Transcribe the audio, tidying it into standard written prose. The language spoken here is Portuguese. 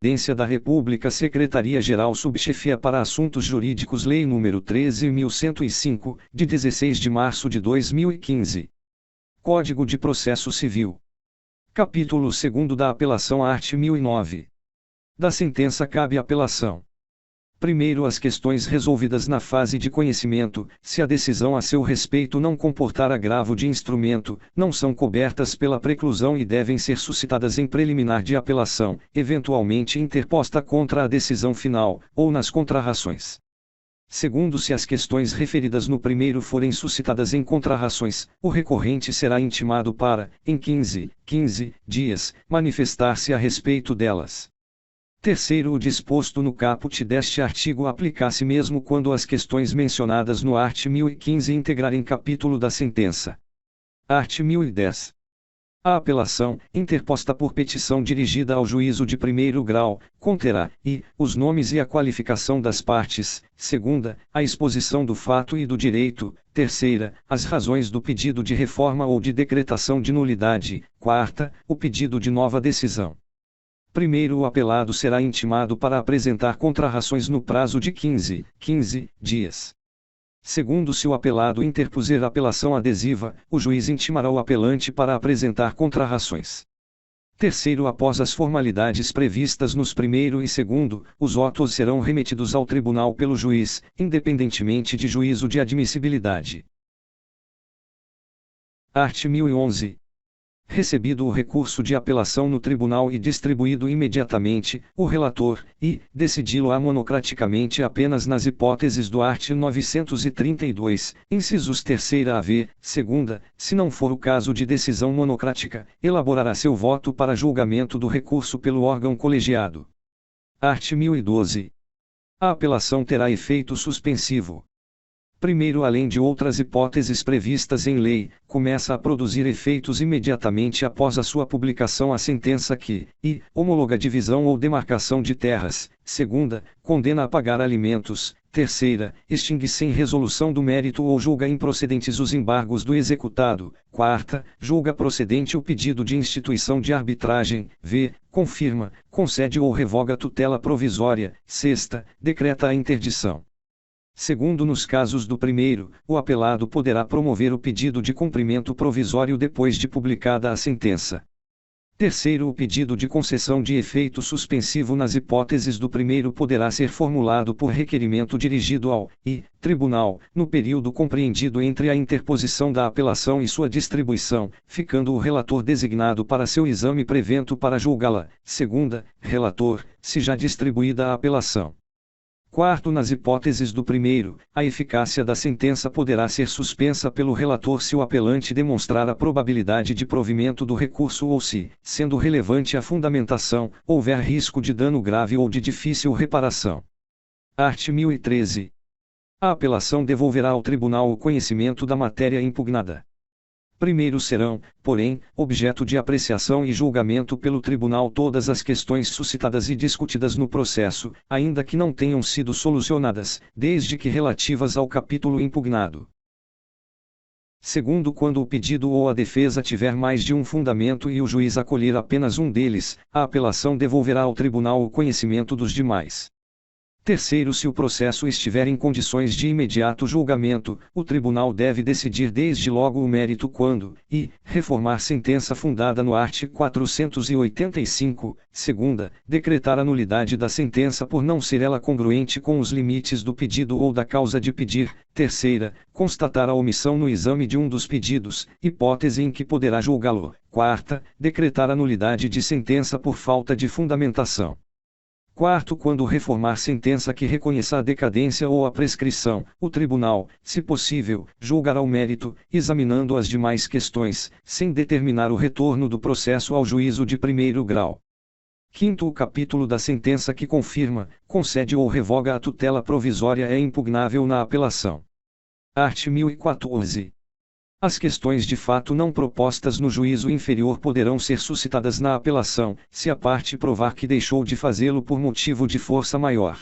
Presidência da República, Secretaria-Geral Subchefia para Assuntos Jurídicos, Lei nº 13.105, de 16 de março de 2015. Código de Processo Civil. Capítulo 2 da Apelação, art. 1009. Da sentença cabe apelação. Primeiro, as questões resolvidas na fase de conhecimento, se a decisão a seu respeito não comportar agravo de instrumento, não são cobertas pela preclusão e devem ser suscitadas em preliminar de apelação, eventualmente interposta contra a decisão final, ou nas contrarrações. Segundo, se as questões referidas no primeiro forem suscitadas em contrarrações, o recorrente será intimado para, em 15 dias, manifestar-se a respeito delas. Terceiro, o disposto no caput deste artigo aplica-se mesmo quando as questões mencionadas no art. 1015 integrarem capítulo da sentença. Art. 1010. A apelação, interposta por petição dirigida ao juízo de primeiro grau, conterá, os nomes e a qualificação das partes; segunda, a exposição do fato e do direito; terceira, as razões do pedido de reforma ou de decretação de nulidade; quarta, o pedido de nova decisão. Primeiro, o apelado será intimado para apresentar contrarrações no prazo de 15 dias. Segundo, se o apelado interpuser apelação adesiva, o juiz intimará o apelante para apresentar contrarrações. Terceiro, após as formalidades previstas nos primeiro e segundo, os autos serão remetidos ao tribunal pelo juiz, independentemente de juízo de admissibilidade. Art. 1011. Recebido o recurso de apelação no tribunal e distribuído imediatamente, o relator, decidi-lo-á monocraticamente apenas nas hipóteses do art. 932, incisos 3ª a v, 2ª, se não for o caso de decisão monocrática, elaborará seu voto para julgamento do recurso pelo órgão colegiado. Art. 1012. A apelação terá efeito suspensivo. Primeiro, além de outras hipóteses previstas em lei, começa a produzir efeitos imediatamente após a sua publicação a sentença que, homologa divisão ou demarcação de terras; segunda, condena a pagar alimentos; terceira, extingue sem resolução do mérito ou julga improcedentes os embargos do executado; quarta, julga procedente o pedido de instituição de arbitragem; confirma, concede ou revoga tutela provisória; sexta, decreta a interdição. Segundo, nos casos do primeiro, o apelado poderá promover o pedido de cumprimento provisório depois de publicada a sentença. Terceiro, o pedido de concessão de efeito suspensivo nas hipóteses do primeiro poderá ser formulado por requerimento dirigido ao tribunal, no período compreendido entre a interposição da apelação e sua distribuição, ficando o relator designado para seu exame prevento para julgá-la; segunda, relator, se já distribuída a apelação. Quarto, nas hipóteses do primeiro, a eficácia da sentença poderá ser suspensa pelo relator se o apelante demonstrar a probabilidade de provimento do recurso ou se, sendo relevante a fundamentação, houver risco de dano grave ou de difícil reparação. Art. 1013. A apelação devolverá ao tribunal o conhecimento da matéria impugnada. Primeiro serão, porém, objeto de apreciação e julgamento pelo tribunal todas as questões suscitadas e discutidas no processo, ainda que não tenham sido solucionadas, desde que relativas ao capítulo impugnado. Segundo, quando o pedido ou a defesa tiver mais de um fundamento e o juiz acolher apenas um deles, a apelação devolverá ao tribunal o conhecimento dos demais. Terceiro, se o processo estiver em condições de imediato julgamento, o tribunal deve decidir desde logo o mérito quando, reformar sentença fundada no art. 485, segunda, decretar a nulidade da sentença por não ser ela congruente com os limites do pedido ou da causa de pedir; terceira, constatar a omissão no exame de um dos pedidos, hipótese em que poderá julgá-lo; quarta, decretar a nulidade de sentença por falta de fundamentação. Quarto, quando reformar sentença que reconheça a decadência ou a prescrição, o tribunal, se possível, julgará o mérito, examinando as demais questões, sem determinar o retorno do processo ao juízo de primeiro grau. Quinto, o capítulo da sentença que confirma, concede ou revoga a tutela provisória é impugnável na apelação. Art. 1014. As questões de fato não propostas no juízo inferior poderão ser suscitadas na apelação, se a parte provar que deixou de fazê-lo por motivo de força maior.